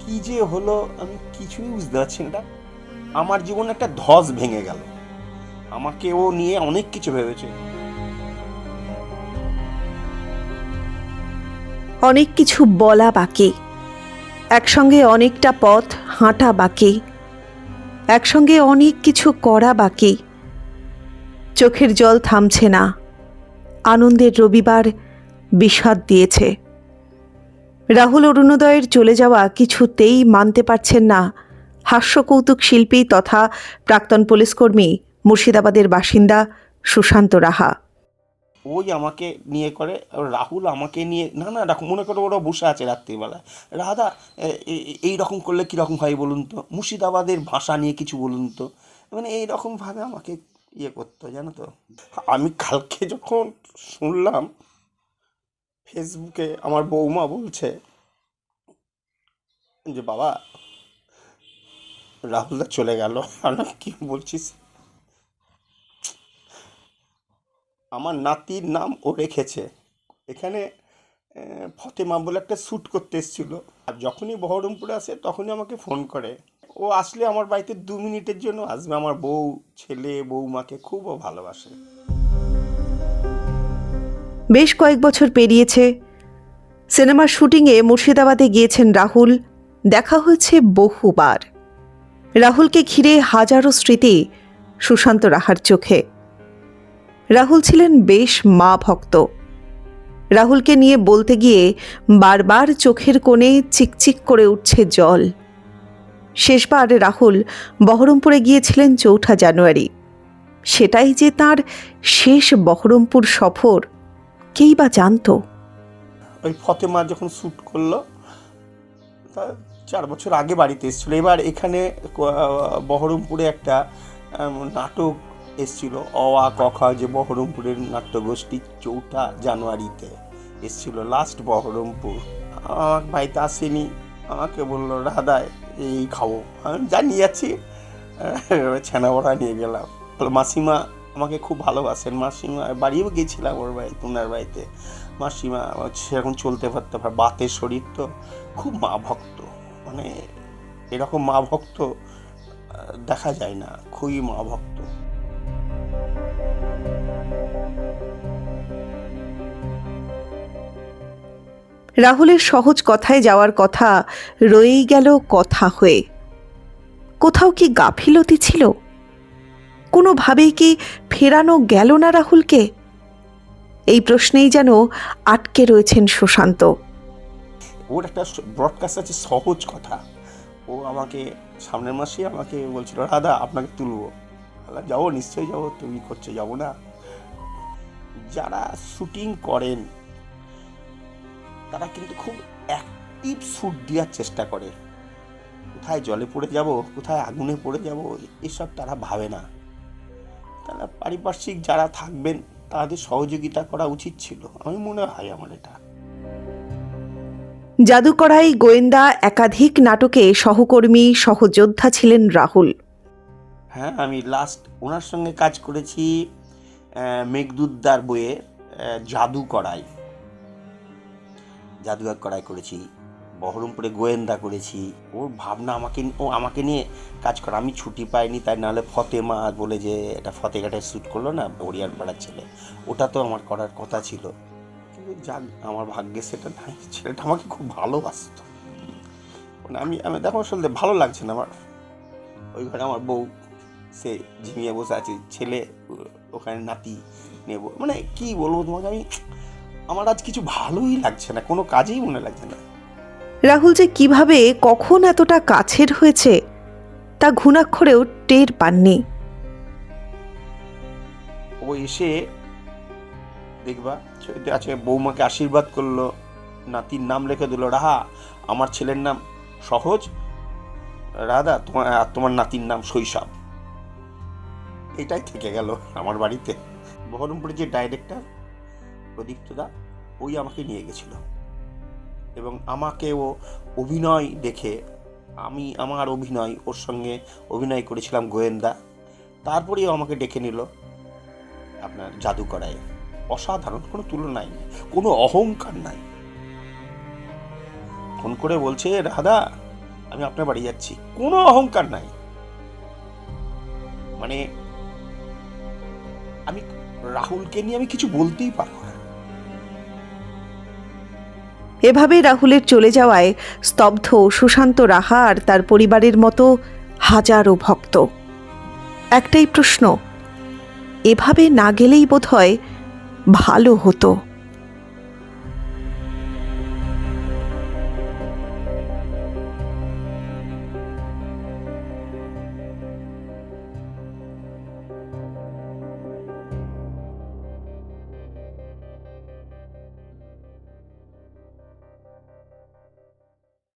কি যে হলো আমি কিছুই বুঝতে পারছি না। আমার জীবনে একটা ধস ভেঙে গেল। আমাকে ও নিয়ে অনেক কিছু ভেবেছে। অনেক কিছু বলা বাকি, একসঙ্গে অনেকটা পথ হাঁটা বাকি, একসঙ্গে অনেক কিছু করা বাকি। চোখের জল থামছে না। আনন্দের রবিবার বিষাদ দিয়েছে। রাহুল অরুণোদয়ের চলে যাওয়া কিছুতেই মানতে পারছেন না হাস্যকৌতুক শিল্পী তথা প্রাক্তন পুলিশকর্মী মুর্শিদাবাদের বাসিন্দা সুশান্ত রাহা। ওই আমাকে নিয়ে করে, রাহুল আমাকে নিয়ে, না না রাখো, মনে করো ওরা বসে আছে রাত্রিবেলায়, রাধা এই রকম করলে কীরকম হয় বলুন তো, মুর্শিদাবাদের ভাষা নিয়ে কিছু বলুন তো, মানে এইরকমভাবে আমাকে ইয়ে করতো, জানো তো। আমি কালকে যখন শুনলাম ফেসবুকে আমার বৌমা বলছে যে বাবা রাহুলদা চলে গেল, আমি কি বলছিস, আমার নাতির নাম ও রেখেছে এখানে। ফতেমা বলে একটা শ্যুট করতে এসেছিল, আর যখনই বহরমপুরে আসে তখনই আমাকে ফোন করে। ও আসলে আমার বাড়িতে 2 মিনিটের জন্য আসবে। আমার বউ, ছেলে, বৌমাকে খুব ও ভালোবাসে। বেশ কয়েক বছর পেরিয়েছে। সিনেমার শুটিংয়ে মুর্শিদাবাদে গিয়েছেন রাহুল। দেখা হয়েছে বহুবার। রাহুলকে ঘিরে হাজারো স্মৃতি সুশান্ত রাহার চোখে। রাহুল ছিলেন বেশ মা ভক্ত। রাহুলকে নিয়ে বলতে গিয়ে বারবার চোখের কোণে চিকচিক করে উঠছে জল। শেষবার রাহুল বহরমপুরে গিয়েছিলেন ৪ঠা জানুয়ারি। সেটাই যে তার শেষ বহরমপুর সফর, কেই বা জানত। ওই ফতেমা যখন শ্যুট করলো, তা 4 বছর আগে বাড়িতে এসেছিলো। এবার এখানে বহরমপুরে একটা নাটক এসছিল, অ আ ক খ, যে বহরমপুরের নাট্যগোষ্ঠী 4ঠা জানুয়ারিতে এসছিল, লাস্ট বহরমপুর। আমার বাড়িতে আসেনি, আমাকে বললো রাধায় এই খাবো, আমি জানিয়ে যাচ্ছি, ছানা বড়া নিয়ে গেলাম। মাসিমা আমাকে খুব ভালোবাসেন, মাসিমা বাড়িও গিয়েছিলাম ওর বাড়িতে, ওনার বাড়িতে। মাসিমা সেরকম চলতে পারতে পারে, বাতের শরীর তো, খুব মা ভক্ত, মানে এরকম মা ভক্ত দেখা যায় না, খুবই মা ভক্ত। রাহুলের সহজ কথায় যাওয়ার কথা রয়েই গেল কথা হয়ে। কোথাও কি গাফিলতি ছিল? কোনোভাবেই কি ফেরানো গেল না রাহুলকে? এই প্রশ্নেই যেন আটকে রয়েছেন সুশান্ত। ওর একটা ব্রডকাস্ট আছে, সহজ কথা। ও আমাকে সামনের মাসে আমাকে বলছিল রাধা আপনাকে তুলবো, যাবো, নিশ্চয়ই যাবো, তুমি করছো, যাবো না। যারা শুটিং করেন তারা কিন্তু খুব অ্যাক্টিভ শ্যুট দেওয়ার চেষ্টা করে। কোথায় জলে পড়ে যাব, কোথায় আগুনে পড়ে যাব, এসব তারা ভাবে না। তারা পারিপার্শ্বিক যারা থাকবেন তাদের সহযোগিতা করা উচিত ছিল, আমি মনে হয় আমার এটা। জাদুকরাই গোয়েন্দা একাধিক নাটকে সহকর্মী সহযোদ্ধা ছিলেন রাহুল। হ্যাঁ, আমি লাস্ট ওনার সঙ্গে কাজ করেছি মেঘদূতদার বইয়ে জাদুকরাই করেছি, বহরমপুরে গোয়েন্দা করেছি। ওর ভাবনা ও আমাকে নিয়ে কাজ করে, আমি ছুটি পাইনি, তাই নাহলে ফতেমা বলে যে এটা ফতেঘাটে শ্যুট করলো না, ওরিয়ার পাড়ার ছেলে, ওটা তো আমার করার কথা ছিল, কিন্তু যাক আমার ভাগ্যে সেটা নাই। ছেলেটা আমাকে খুব ভালোবাসত, মানে আমি দেখো আসলে ভালো লাগছে না আমার। ওই ঘরে আমার বউ সে ঝিমিয়ে বসে আছে, ছেলে ওখানে নাতি নেব, মানে কি বলবো তোমাকে, আমার আজ কিছু ভালোই লাগছে না, কোনো কাজেই মনে লাগছে না। রাহুল যে কিভাবে কখন এতটা কাছের হয়েছে তা ঘুণাক্ষরেও টের পাননি। ও এসে দেখবা আছে, বৌমাকে আশীর্বাদ করলো, নাতির নাম রেখে দিল রাহা, আমার ছেলের নাম সহজ, রাধা তোমার নাতির নাম শৈশব। এটাই থেকে গেল আমার বাড়িতে। বহরমপুরের যে ডাইরেক্টর প্রদীপ্তদা, ওই আমাকে নিয়ে গেছিল, এবং আমাকে ও অভিনয় দেখে, আমি আমার অভিনয় ওর সঙ্গে অভিনয় করেছিলাম গোয়েন্দা, তারপরেও আমাকে ডেকে নিল আপনার জাদুকরায়। অসাধারণ, কোনো তুলনাই নেই, কোনো অহংকার নাই। ফোন করে বলছে রাধা আমি আপনার বাড়ি যাচ্ছি, কোনো অহংকার নাই। মানে আমি রাহুলকে নিয়ে আমি কিছু বলতেই পারবো না। এভাবে রাহুলের চলে যাওয়ায় স্তব্ধ সুশান্ত রাহা আর তার পরিবারের মতো হাজারো ভক্ত। একটাই প্রশ্ন, এভাবে না গেলেই বোধহয় ভালো হতো।